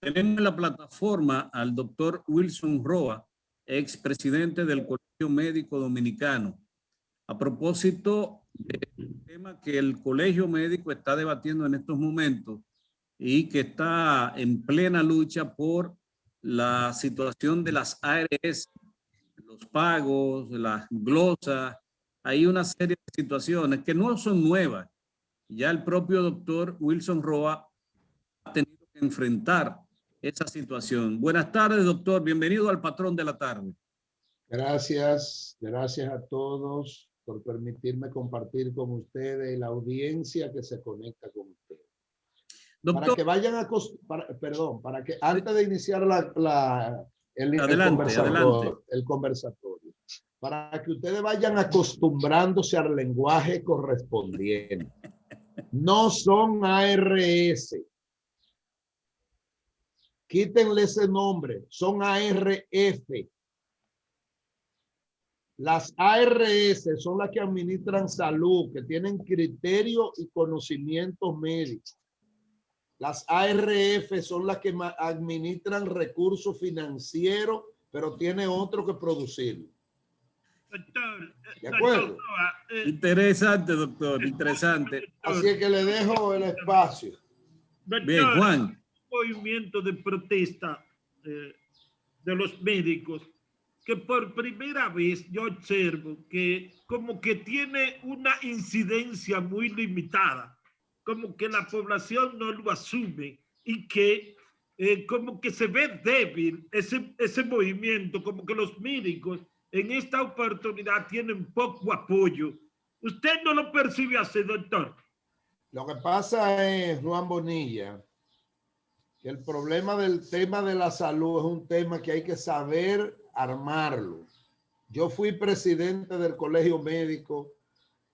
Tenemos en la plataforma al doctor Wilson Roa, expresidente del Colegio Médico Dominicano. A propósito del tema que el Colegio Médico está debatiendo en estos momentos y que está en plena lucha por la situación de las ARS, los pagos, las glosas. Hay una serie de situaciones que no son nuevas. Ya el propio doctor Wilson Roa ha tenido que enfrentar esa situación. Buenas tardes, doctor. Bienvenido al Patrón de la Tarde. Gracias a todos por permitirme compartir con ustedes y la audiencia que se conecta con ustedes. Doctor, para que vayan a... para que antes de iniciar el conversatorio, para que ustedes vayan acostumbrándose al lenguaje correspondiente. No son ARS. Quítenle ese nombre. Son ARF. Las ARS son las que administran salud, que tienen criterio y conocimientos médicos. Las ARF son las que administran recursos financieros, pero tiene otro que producirlo. Doctor, ¿De acuerdo? Interesante, doctor, interesante. Así es que le dejo el espacio. Doctor, bien, Juan. un movimiento de protesta de los médicos que por primera vez yo observo que como que tiene una incidencia muy limitada, como que la población no lo asume y que como que se ve débil ese movimiento, como que los médicos en esta oportunidad tienen poco apoyo. ¿Usted no lo percibe así, doctor? Lo que pasa es, Juan Bonilla, que el problema del tema de la salud es un tema que hay que saber armarlo. Yo fui presidente del Colegio Médico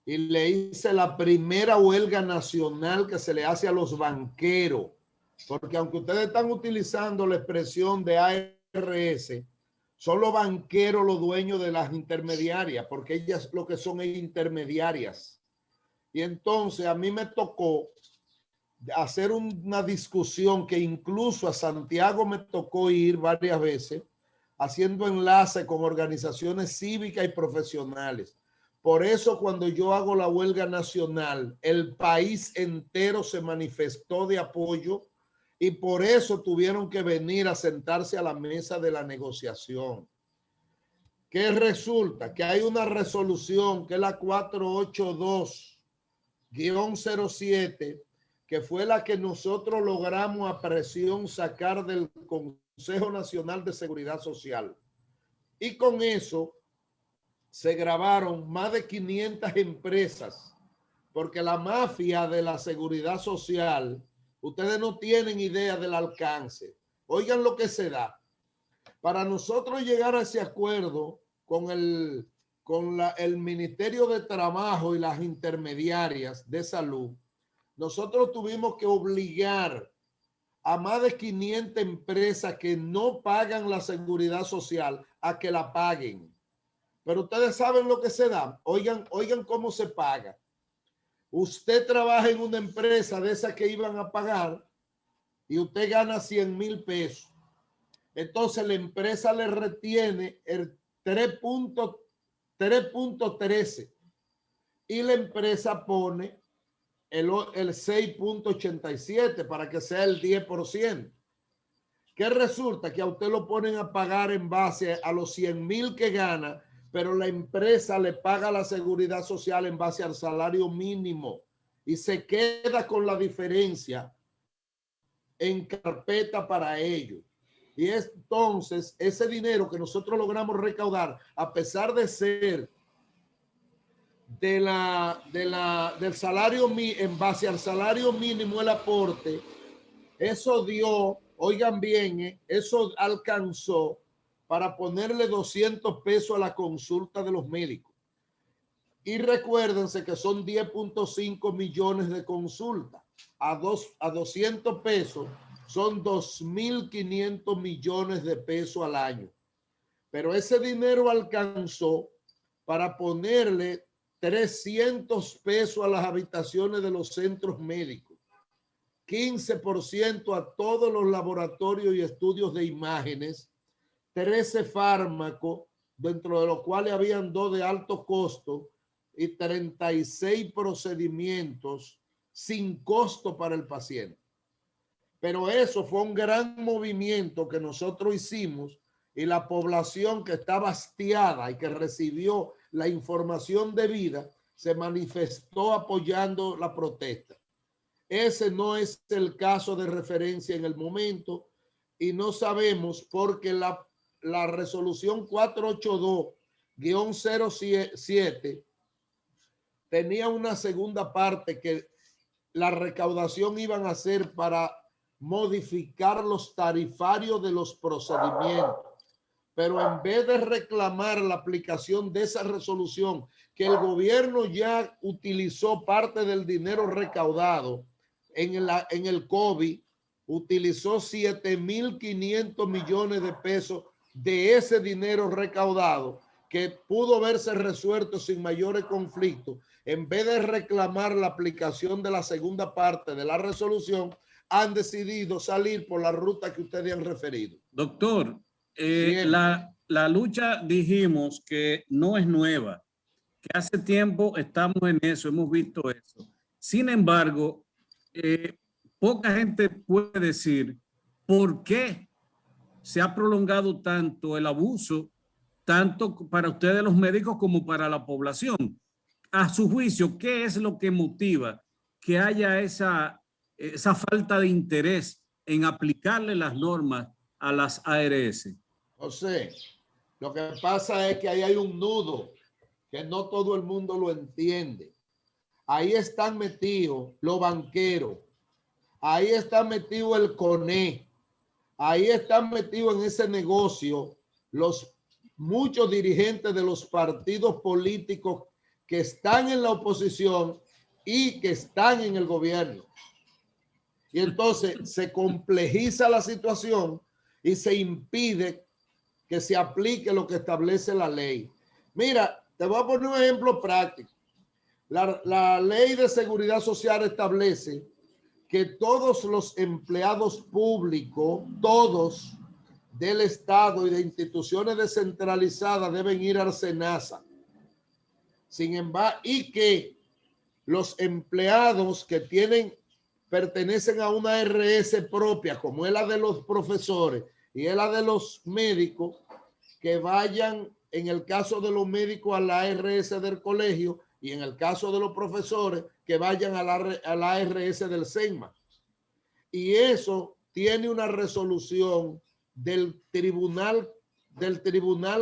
y le hice la primera huelga nacional que se le hace a los banqueros, porque aunque ustedes están utilizando la expresión de ARS, son los banqueros los dueños de las intermediarias, porque ellas lo que son es intermediarias. Y entonces a mí me tocó hacer una discusión que incluso a Santiago me tocó ir varias veces, haciendo enlace con organizaciones cívicas y profesionales. Por eso cuando yo hago la huelga nacional, el país entero se manifestó de apoyo y por eso tuvieron que venir a sentarse a la mesa de la negociación. ¿Qué resulta? Que hay una resolución que es la 482-07, que fue la que nosotros logramos a presión sacar del Consejo Nacional de Seguridad Social. Y con eso se grabaron más de 500 empresas, porque la mafia de la seguridad social, ustedes no tienen idea del alcance. Oigan lo que se da. Para nosotros llegar a ese acuerdo con el Ministerio de Trabajo y las intermediarias de salud, nosotros tuvimos que obligar a más de 500 empresas que no pagan la seguridad social a que la paguen. Pero ustedes saben lo que se da. Oigan cómo se paga. Usted trabaja en una empresa de esas que iban a pagar y usted gana 100,000 pesos. Entonces la empresa le retiene el 3.13 y la empresa pone el 6.87 para que sea el 10%. ¿Qué resulta? Que a usted lo ponen a pagar en base a los 100,000 que gana, pero la empresa le paga la seguridad social en base al salario mínimo y se queda con la diferencia en carpeta para ellos. Y entonces ese dinero que nosotros logramos recaudar, a pesar de ser del salario, en base al salario mínimo el aporte, eso dio, oigan bien, eso alcanzó para ponerle 200 pesos a la consulta de los médicos. Y recuérdense que son 10.5 millones de consultas. A 200 pesos son 2.500 millones de pesos al año. Pero ese dinero alcanzó para ponerle 300 pesos a las habitaciones de los centros médicos. 15% a todos los laboratorios y estudios de imágenes, 13 fármacos, dentro de los cuales habían 2 de alto costo y 36 procedimientos sin costo para el paciente. Pero eso fue un gran movimiento que nosotros hicimos y la población que estaba hastiada y que recibió la información debida se manifestó apoyando la protesta. Ese no es el caso de referencia en el momento y no sabemos porque la resolución 482-07 tenía una segunda parte que la recaudación iban a hacer para modificar los tarifarios de los procedimientos. Pero en vez de reclamar la aplicación de esa resolución, que el gobierno ya utilizó parte del dinero recaudado en el COVID, utilizó 7.500 millones de pesos de ese dinero recaudado que pudo verse resuelto sin mayores conflictos. En vez de reclamar la aplicación de la segunda parte de la resolución, han decidido salir por la ruta que ustedes han referido. Doctor, la lucha dijimos que no es nueva, que hace tiempo estamos en eso, hemos visto eso. Sin embargo, poca gente puede decir por qué se ha prolongado tanto el abuso, tanto para ustedes los médicos como para la población. A su juicio, ¿qué es lo que motiva que haya esa falta de interés en aplicarle las normas a las ARS? José, lo que pasa es que ahí hay un nudo que no todo el mundo lo entiende. Ahí están metidos los banqueros, ahí está metido el CONE, ahí están metidos en ese negocio muchos dirigentes de los partidos políticos que están en la oposición y que están en el gobierno. Y entonces se complejiza la situación y se impide que se aplique lo que establece la ley. Mira, te voy a poner un ejemplo práctico. La ley de seguridad social establece que todos los empleados públicos, todos del Estado y de instituciones descentralizadas deben ir al SENASA. Sin embargo, y que los empleados que pertenecen a una ARS propia, como es la de los profesores y es la de los médicos, que vayan, en el caso de los médicos, a la ARS del colegio y en el caso de los profesores, que vayan a la ARS del SENMA. Y eso tiene una resolución del Tribunal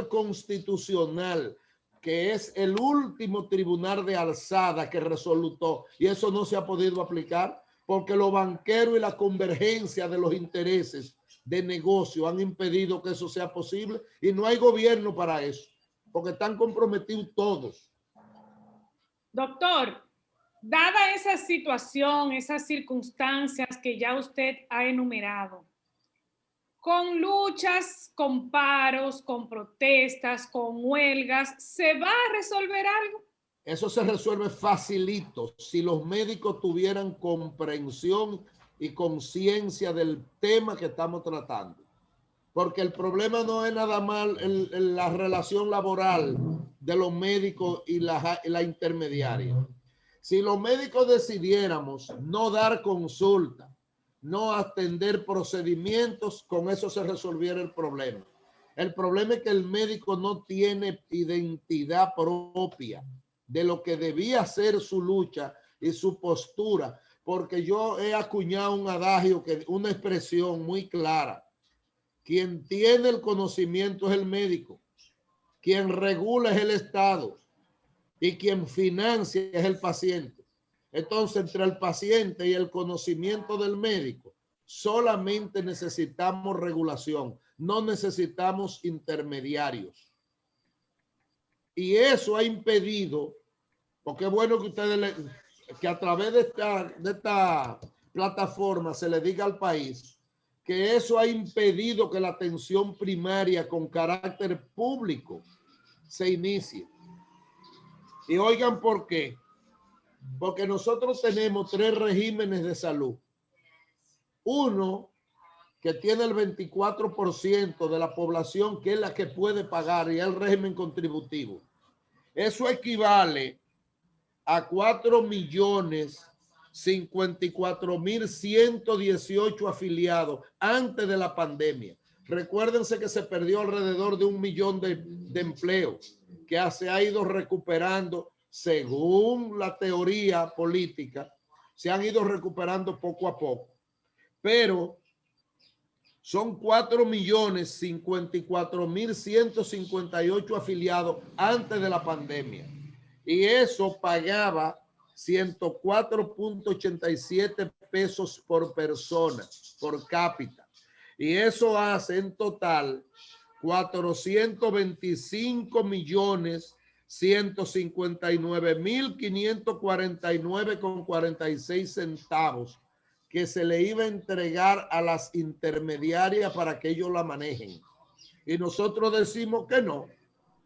Constitucional, que es el último tribunal de alzada que resolutó, y eso no se ha podido aplicar porque los banqueros y la convergencia de los intereses de negocio han impedido que eso sea posible y no hay gobierno para eso, porque están comprometidos todos. Doctor, dada esa situación, esas circunstancias que ya usted ha enumerado, con luchas, con paros, con protestas, con huelgas, ¿se va a resolver algo? Eso se resuelve facilito si los médicos tuvieran comprensión y conciencia del tema que estamos tratando. Porque el problema no es nada más la relación laboral de los médicos y la intermediaria. Si los médicos decidiéramos no dar consulta, no atender procedimientos, con eso se resolviera el problema. El problema es que el médico no tiene identidad propia de lo que debía ser su lucha y su postura, porque yo he acuñado un adagio, una expresión muy clara. Quien tiene el conocimiento es el médico, quien regula es el Estado y quien financia es el paciente. Entonces, entre el paciente y el conocimiento del médico, solamente necesitamos regulación, no necesitamos intermediarios. Y eso ha impedido, porque es bueno que que a través de esta plataforma se le diga al país que eso ha impedido que la atención primaria con carácter público se inicie. Y oigan por qué. Porque nosotros tenemos 3 regímenes de salud. Uno que tiene el 24% de la población, que es la que puede pagar, y el régimen contributivo. Eso equivale a 4.054.118 afiliados antes de la pandemia. Recuérdense que se perdió alrededor de 1 millón de empleos que se ha ido recuperando según la teoría política, se han ido recuperando poco a poco. Pero son 4.054.158 afiliados antes de la pandemia. Y eso pagaba 104.87 pesos por persona, por cápita. Y eso hace en total 425.159.549,46 centavos que se le iba a entregar a las intermediarias para que ellos la manejen. Y nosotros decimos que no,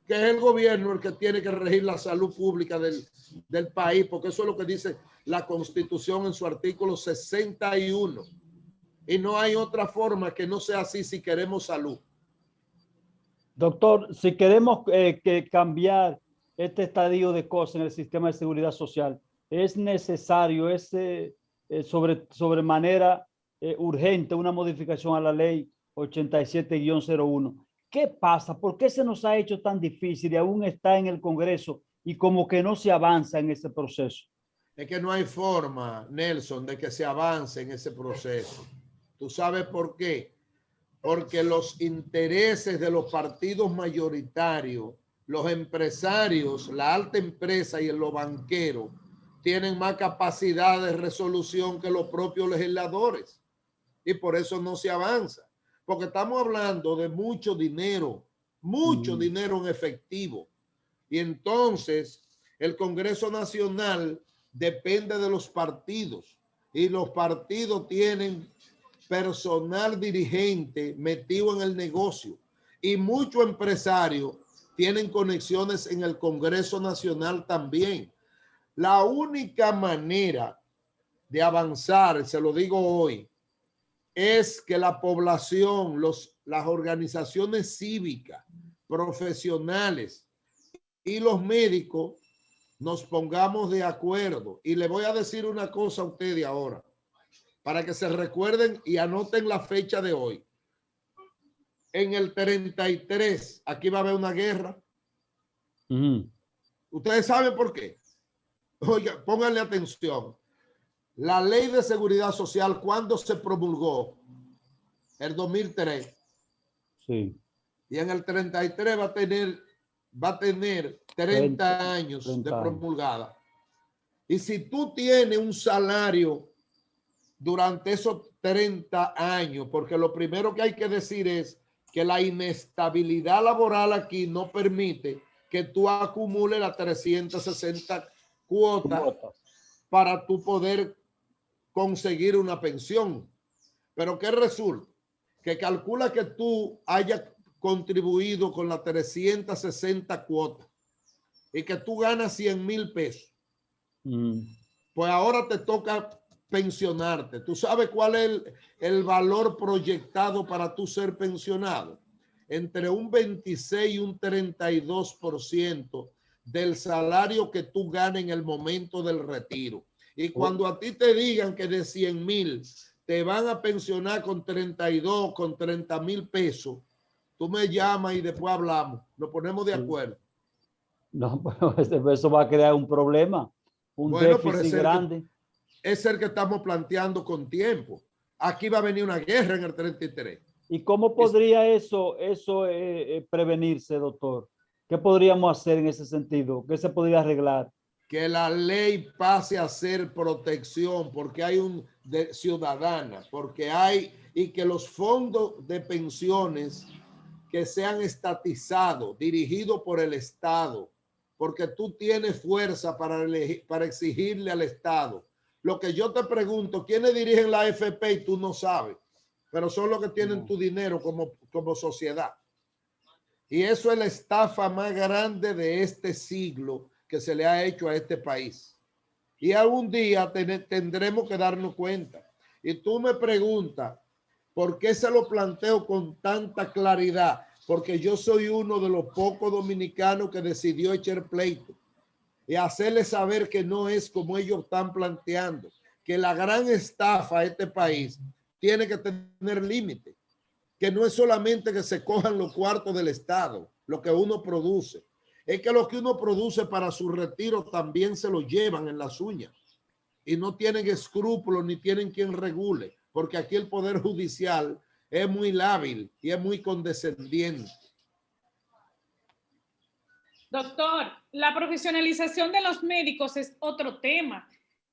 que es el gobierno el que tiene que regir la salud pública del país, porque eso es lo que dice la Constitución en su artículo 61. Y no hay otra forma que no sea así si queremos salud. Doctor, si queremos cambiar este estadio de cosas en el sistema de seguridad social, es necesario sobremanera urgente una modificación a la ley 87-01. ¿Qué pasa? ¿Por qué se nos ha hecho tan difícil y aún está en el Congreso y como que no se avanza en ese proceso? Es que no hay forma, Nelson, de que se avance en ese proceso. ¿Tú sabes por qué? Porque los intereses de los partidos mayoritarios, los empresarios, la alta empresa y los banqueros tienen más capacidad de resolución que los propios legisladores. Y por eso no se avanza. Porque estamos hablando de mucho dinero en efectivo. Y entonces el Congreso Nacional depende de los partidos. Y los partidos tienen personal dirigente metido en el negocio. Y muchos empresarios tienen conexiones en el Congreso Nacional también. La única manera de avanzar, se lo digo hoy, es que la población, las organizaciones cívicas, profesionales y los médicos nos pongamos de acuerdo. Y le voy a decir una cosa a ustedes ahora, para que se recuerden y anoten la fecha de hoy. En el 33, aquí va a haber una guerra. ¿Ustedes saben por qué? Oiga, pónganle atención. La ley de seguridad social, ¿cuándo se promulgó? El 2003. Sí. Y en el 33 va a tener 30 años de promulgada. Y si tú tienes un salario durante esos 30 años, porque lo primero que hay que decir es que la inestabilidad laboral aquí no permite que tú acumules las 360 cuotas para tú poder conseguir una pensión. Pero ¿qué resulta? Que calcula que tú hayas contribuido con las 360 cuotas y que tú ganas 100,000 pesos. Pues ahora te toca pensionarte. ¿Tú sabes cuál es el valor proyectado para tú ser pensionado? Entre un 26 y un 32% del salario que tú ganes en el momento del retiro. Y cuando a ti te digan que de 100,000 te van a pensionar con 32, con 30,000 pesos, tú me llamas y después hablamos. Nos ponemos de acuerdo. No, pero eso va a crear un problema, un déficit grande. Es el que estamos planteando con tiempo. Aquí va a venir una guerra en el 33. ¿Y cómo podría eso prevenirse, doctor? ¿Qué podríamos hacer en ese sentido? ¿Qué se podría arreglar? Que la ley pase a ser protección, porque hay ciudadana, porque hay, y que los fondos de pensiones que sean estatizados, dirigidos por el Estado, porque tú tienes fuerza para exigirle al Estado. Lo que yo te pregunto, ¿quiénes dirigen la AFP? Y tú no sabes, pero son los que tienen tu dinero como sociedad. Y eso es la estafa más grande de este siglo que se le ha hecho a este país. Y algún día tendremos que darnos cuenta Y tú me preguntas, ¿por qué se lo planteo con tanta claridad? Porque yo soy uno de los pocos dominicanos que decidió echar pleito y hacerles saber que no es como ellos están planteando, que la gran estafa a este país tiene que tener límite, que no es solamente que se cojan los cuartos del Estado, lo que uno produce, es que lo que uno produce para su retiro también se lo llevan en las uñas y no tienen escrúpulos ni tienen quien regule, porque aquí el Poder Judicial es muy lábil y es muy condescendiente. Doctor, la profesionalización de los médicos es otro tema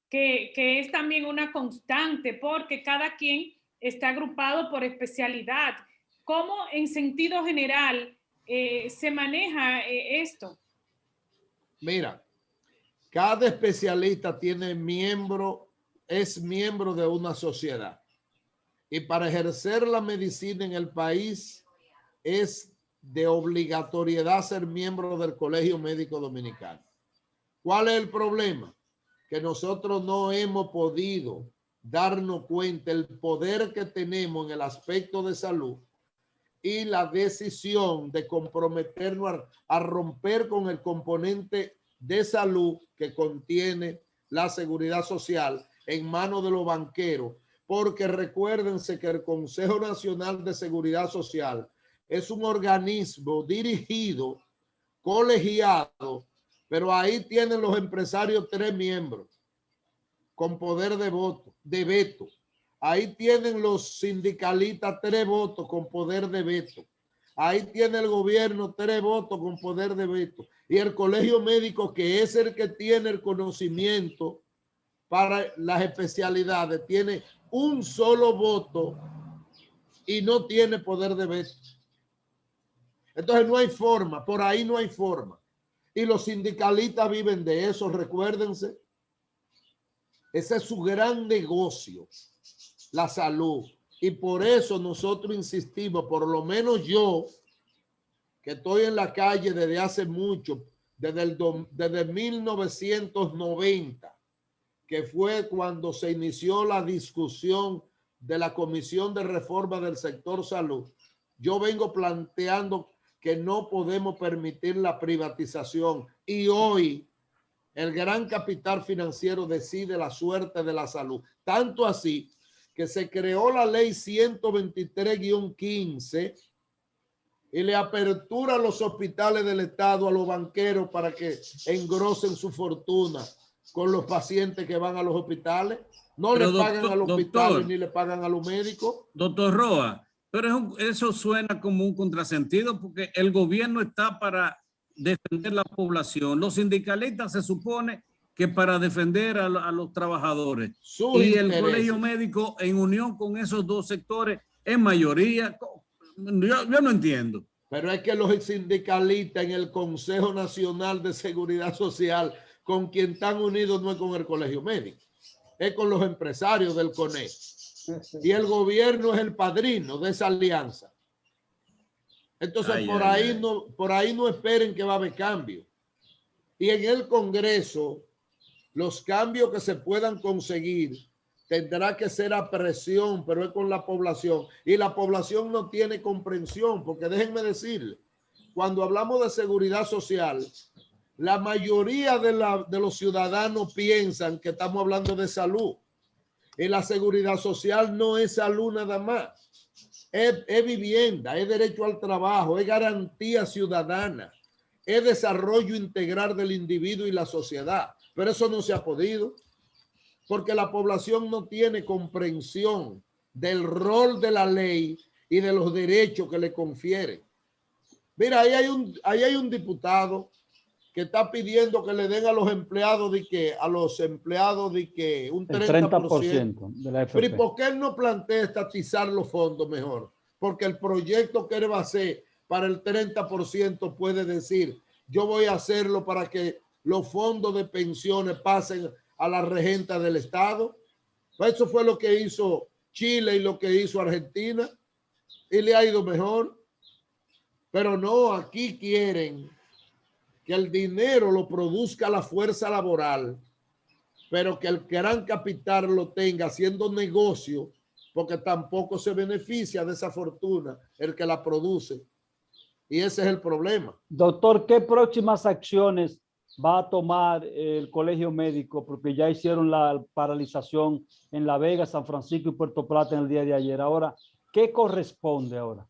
que es también una constante porque cada quien está agrupado por especialidad. ¿Cómo en sentido general se maneja esto? Mira, cada especialista tiene es miembro de una sociedad. Y para ejercer la medicina en el país es de obligatoriedad ser miembro del Colegio Médico Dominicano. ¿Cuál es el problema? Que nosotros no hemos podido darnos cuenta el poder que tenemos en el aspecto de salud y la decisión de comprometernos a romper con el componente de salud que contiene la seguridad social en manos de los banqueros, porque recuérdense que el Consejo Nacional de Seguridad Social es un organismo dirigido, colegiado, pero ahí tienen los empresarios 3 miembros con poder de veto. Ahí tienen los sindicalistas 3 votos con poder de veto. Ahí tiene el gobierno 3 votos con poder de veto. Y el colegio médico, que es el que tiene el conocimiento para las especialidades, tiene un solo voto y no tiene poder de veto. Entonces no hay forma, por ahí no hay forma. Y los sindicalistas viven de eso, recuérdense. Ese es su gran negocio, la salud. Y por eso nosotros insistimos, por lo menos yo, que estoy en la calle desde hace mucho, desde 1990, que fue cuando se inició la discusión de la Comisión de Reforma del Sector Salud, yo vengo planteando que no podemos permitir la privatización. Y hoy el gran capital financiero decide la suerte de la salud. Tanto así que se creó la ley 123-15 y le apertura a los hospitales del Estado a los banqueros para que engrosen su fortuna con los pacientes que van a los hospitales. No le pagan a los hospitales ni le pagan a los médicos. Doctor Roa, pero eso suena como un contrasentido porque el gobierno está para defender la población. Los sindicalistas se supone que para defender a los trabajadores. Y el colegio médico en unión con esos dos sectores en mayoría. Yo no entiendo. Pero es que los sindicalistas en el Consejo Nacional de Seguridad Social, con quien están unidos no es con el colegio médico, es con los empresarios del CONE. Y el gobierno es el padrino de esa alianza. Entonces, por ahí no esperen que va a haber cambio. Y en el Congreso, los cambios que se puedan conseguir tendrá que ser a presión, pero es con la población. Y la población no tiene comprensión, porque déjenme decirle, cuando hablamos de seguridad social, la mayoría de los ciudadanos piensan que estamos hablando de salud. Y la seguridad social no es salud nada más. Es vivienda, es derecho al trabajo, es garantía ciudadana, es desarrollo integral del individuo y la sociedad. Pero eso no se ha podido porque la población no tiene comprensión del rol de la ley y de los derechos que le confiere. Mira, ahí hay un diputado que está pidiendo que le den a los empleados un 30% de la FP. Pero ¿y por qué él no plantea estatizar los fondos mejor? Porque el proyecto que él va a hacer para el 30% puede decir, yo voy a hacerlo para que los fondos de pensiones pasen a la regenta del Estado. Eso fue lo que hizo Chile y lo que hizo Argentina y le ha ido mejor. Pero no, aquí quieren que el dinero lo produzca la fuerza laboral pero que el gran capital lo tenga haciendo negocio, porque tampoco se beneficia de esa fortuna el que la produce. Y ese es el problema. Doctor, ¿qué próximas acciones va a tomar el Colegio Médico? Porque ya hicieron la paralización en La Vega, San Francisco y Puerto Plata en el día de ayer. Ahora, ¿qué corresponde ahora?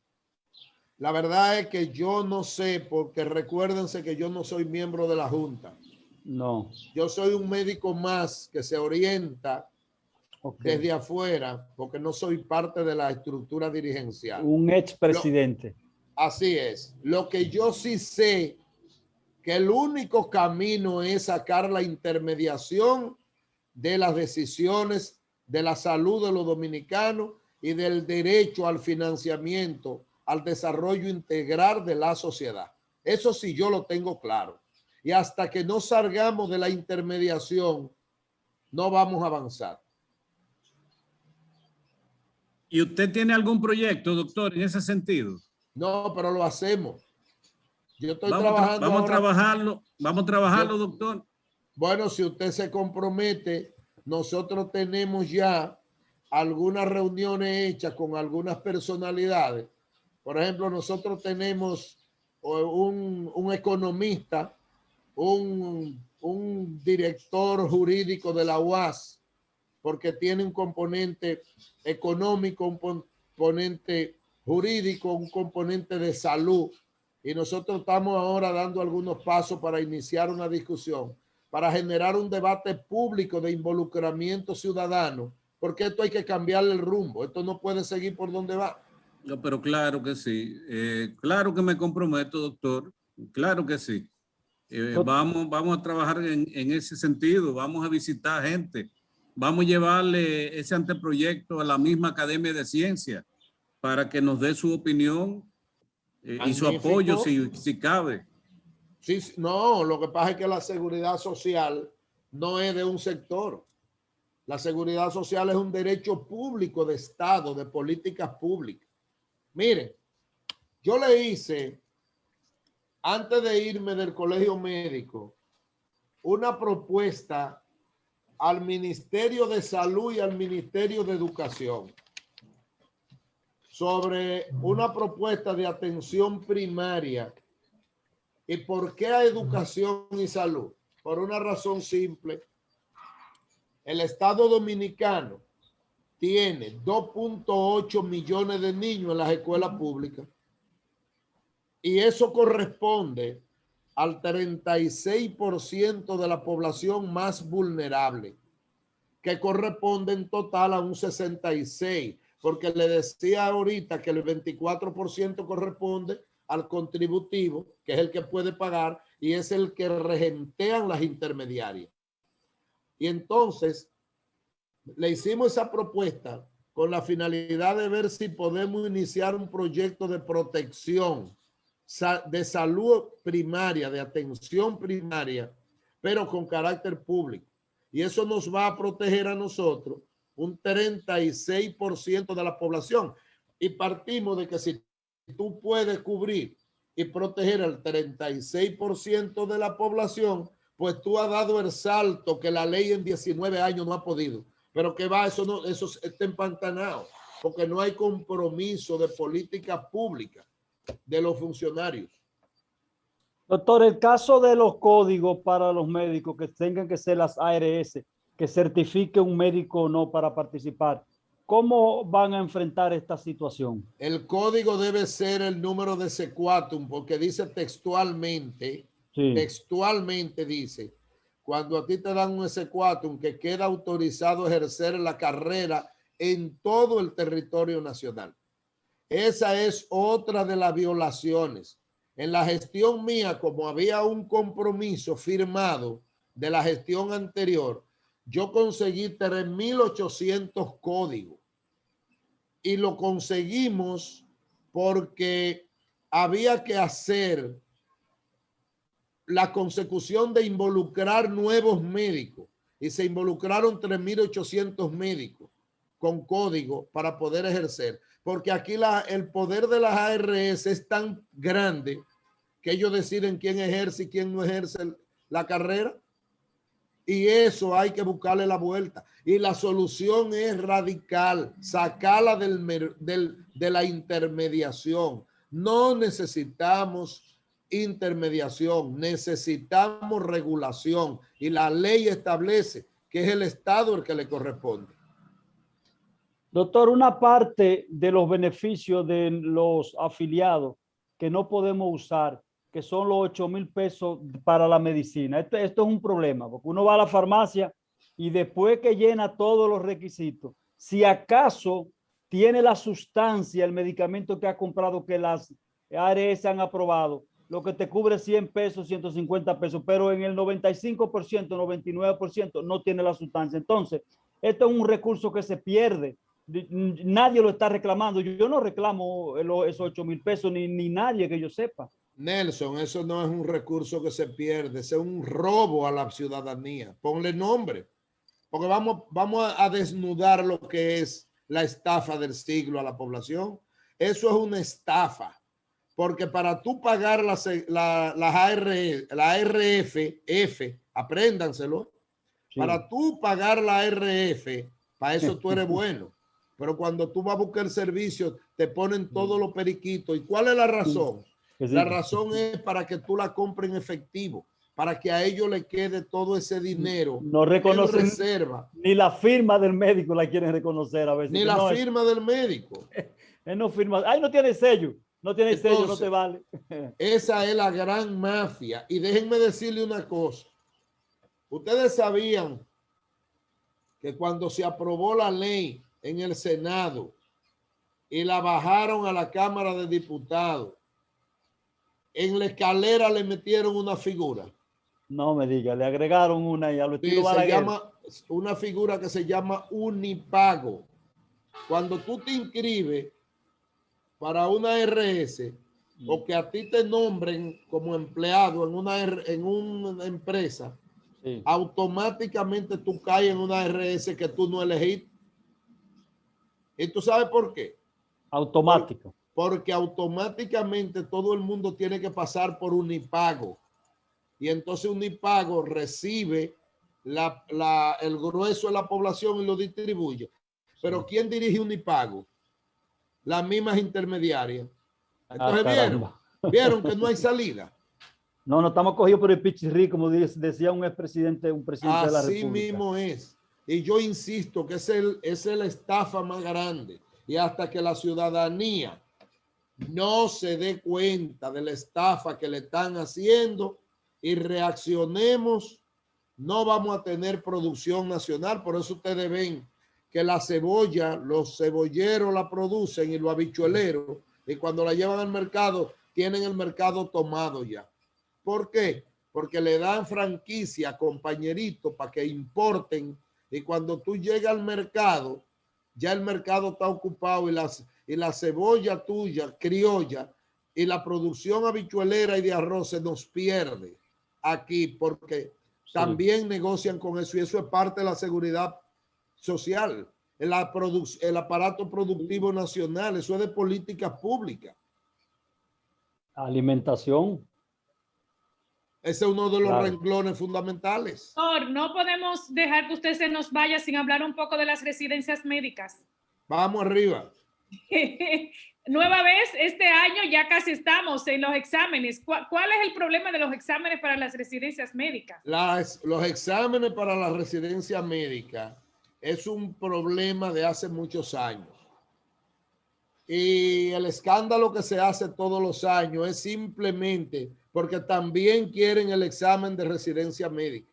La verdad es que yo no sé, porque recuérdense que yo no soy miembro de la Junta. No. Yo soy un médico más que se orienta desde afuera, porque no soy parte de la estructura dirigencial. Un expresidente. Así es. Lo que yo sí sé, que el único camino es sacar la intermediación de las decisiones de la salud de los dominicanos y del derecho al financiamiento, al desarrollo integral de la sociedad. Eso sí yo lo tengo claro. Y hasta que no salgamos de la intermediación, no vamos a avanzar. ¿Y usted tiene algún proyecto, doctor, en ese sentido? No, pero lo hacemos. Yo estoy Vamos a trabajarlo, doctor. Bueno, si usted se compromete, nosotros tenemos ya algunas reuniones hechas con algunas personalidades. Por ejemplo, nosotros tenemos un economista, un director jurídico de la UAS, porque tiene un componente económico, un componente jurídico, un componente de salud. Y nosotros estamos ahora dando algunos pasos para iniciar una discusión, para generar un debate público de involucramiento ciudadano, porque esto hay que cambiarle el rumbo. Esto no puede seguir por donde va. No, pero claro que sí. Claro que me comprometo, doctor. Claro que sí. Vamos a trabajar en ese sentido. Vamos a visitar gente. Vamos a llevarle ese anteproyecto a la misma Academia de Ciencias para que nos dé su opinión y su apoyo si cabe. Sí, no, lo que pasa es que la seguridad social no es de un sector. La seguridad social es un derecho público de Estado, de políticas públicas. Miren, yo le hice, antes de irme del colegio médico, una propuesta al Ministerio de Salud y al Ministerio de Educación sobre una propuesta de atención primaria. ¿Y por qué a educación y salud? Por una razón simple. El Estado Dominicano tiene 2.8 millones de niños en las escuelas públicas y eso corresponde al 36% de la población más vulnerable, que corresponde en total a un 66%, porque le decía ahorita que el 24% corresponde al contributivo, que es el que puede pagar y es el que regentean las intermediarias. Y entonces le hicimos esa propuesta con la finalidad de ver si podemos iniciar un proyecto de protección de salud primaria, de atención primaria, pero con carácter público. Y eso nos va a proteger a nosotros un 36% de la población. Y partimos de que si tú puedes cubrir y proteger al 36% de la población, pues tú has dado el salto que la ley en 19 años no ha podido. Pero que va, eso está empantanado, porque no hay compromiso de política pública de los funcionarios. Doctor, el caso de los códigos para los médicos que tengan que ser las ARS, que certifique un médico o no para participar, ¿cómo van a enfrentar esta situación? El código debe ser el número de secuatum, porque dice textualmente, textualmente dice, cuando a ti te dan un secuatum que queda autorizado a ejercer la carrera en todo el territorio nacional. Esa es otra de las violaciones. En la gestión mía, como había un compromiso firmado de la gestión anterior, yo conseguí 3.800 códigos y lo conseguimos porque había que hacer la consecución de involucrar nuevos médicos y se involucraron 3.800 médicos con código para poder ejercer, porque aquí el poder de las ARS es tan grande que ellos deciden quién ejerce y quién no ejerce la carrera. Y eso hay que buscarle la vuelta. Y la solución es radical, sacarla de la intermediación. No necesitamos intermediación, necesitamos regulación. Y la ley establece que es el Estado el que le corresponde. Doctor, una parte de los beneficios de los afiliados que no podemos usar, que son los 8,000 pesos para la medicina. Esto es un problema, porque uno va a la farmacia y después que llena todos los requisitos, si acaso tiene la sustancia, el medicamento que ha comprado, que las ARS han aprobado, lo que te cubre 100 pesos, 150 pesos, pero en el 95%, 99% no tiene la sustancia. Entonces, esto es un recurso que se pierde. Nadie lo está reclamando. Yo no reclamo esos 8,000 pesos, ni nadie que yo sepa. Nelson, eso no es un recurso que se pierde, es un robo a la ciudadanía. Ponle nombre, porque vamos a desnudar lo que es la estafa del siglo a la población. Eso es una estafa, porque para tú pagar la ARF, apréndanselo, sí. Para tú pagar la ARF, para eso tú eres bueno. Pero cuando tú vas a buscar el servicio, te ponen todos los periquitos. ¿Y cuál es la razón? La razón es para que tú la compres en efectivo, para que a ellos le quede todo ese dinero. No reconocen en reserva. Ni la firma del médico la quieren reconocer a veces. Ni la firma del médico. Él no firma. Ay, no tiene sello. No tiene sello, no te vale. Esa es la gran mafia. Y déjenme decirle una cosa. Ustedes sabían que cuando se aprobó la ley en el Senado y la bajaron a la Cámara de Diputados, en la escalera le metieron una figura. No me diga, le agregaron una y a lo estilo Balaguer. Se llama una figura que se llama unipago. Cuando tú te inscribes para una RS o que a ti te nombren como empleado en una empresa, sí, automáticamente tú caes en una RS que tú no elegiste. ¿Y tú sabes por qué? Automático. Porque automáticamente todo el mundo tiene que pasar por Unipago. Y entonces Unipago recibe el grueso de la población y lo distribuye. Pero ¿quién dirige Unipago? Las mismas intermediarias. Entonces vieron que no hay salida. No estamos cogidos por el pichirrí, como decía un presidente de la República. Así mismo es. Y yo insisto que es la estafa más grande. Y hasta que la ciudadanía no se dé cuenta de la estafa que le están haciendo y reaccionemos, no vamos a tener producción nacional. Por eso ustedes ven que la cebolla, los cebolleros la producen y los habichueleros, y cuando la llevan al mercado, tienen el mercado tomado ya. ¿Por qué? Porque le dan franquicia a compañeritos para que importen, y cuando tú llegas al mercado, ya el mercado está ocupado y la cebolla tuya, criolla, y la producción habichuelera y de arroz se nos pierde aquí porque también negocian con eso y eso es parte de la seguridad social, el aparato productivo nacional, eso es de política pública. Alimentación. Ese es uno de los renglones fundamentales. Doctor, no podemos dejar que usted se nos vaya sin hablar un poco de las residencias médicas. Vamos arriba. Nueva vez, este año ya casi estamos en los exámenes. ¿Cuál es el problema de los exámenes para las residencias médicas? Los exámenes para la residencia médica es un problema de hace muchos años. Y el escándalo que se hace todos los años es simplemente porque también quieren el examen de residencia médica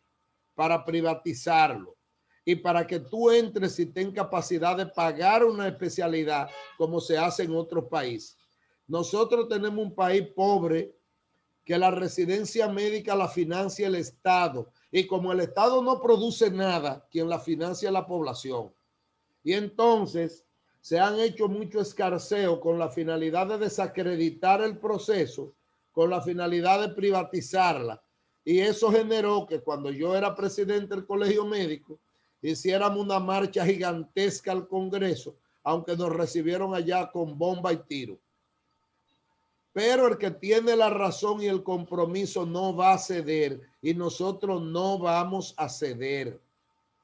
para privatizarlo y para que tú entres y tengas capacidad de pagar una especialidad como se hace en otros países. Nosotros tenemos un país pobre que la residencia médica la financia el Estado y como el Estado no produce nada, quien la financia es la población. Y entonces se han hecho mucho escarceo con la finalidad de desacreditar el proceso, con la finalidad de privatizarla. Y eso generó que cuando yo era presidente del Colegio Médico, hiciéramos una marcha gigantesca al Congreso, aunque nos recibieron allá con bomba y tiro. pero el que tiene la razón y el compromiso no va a ceder y nosotros no vamos a ceder.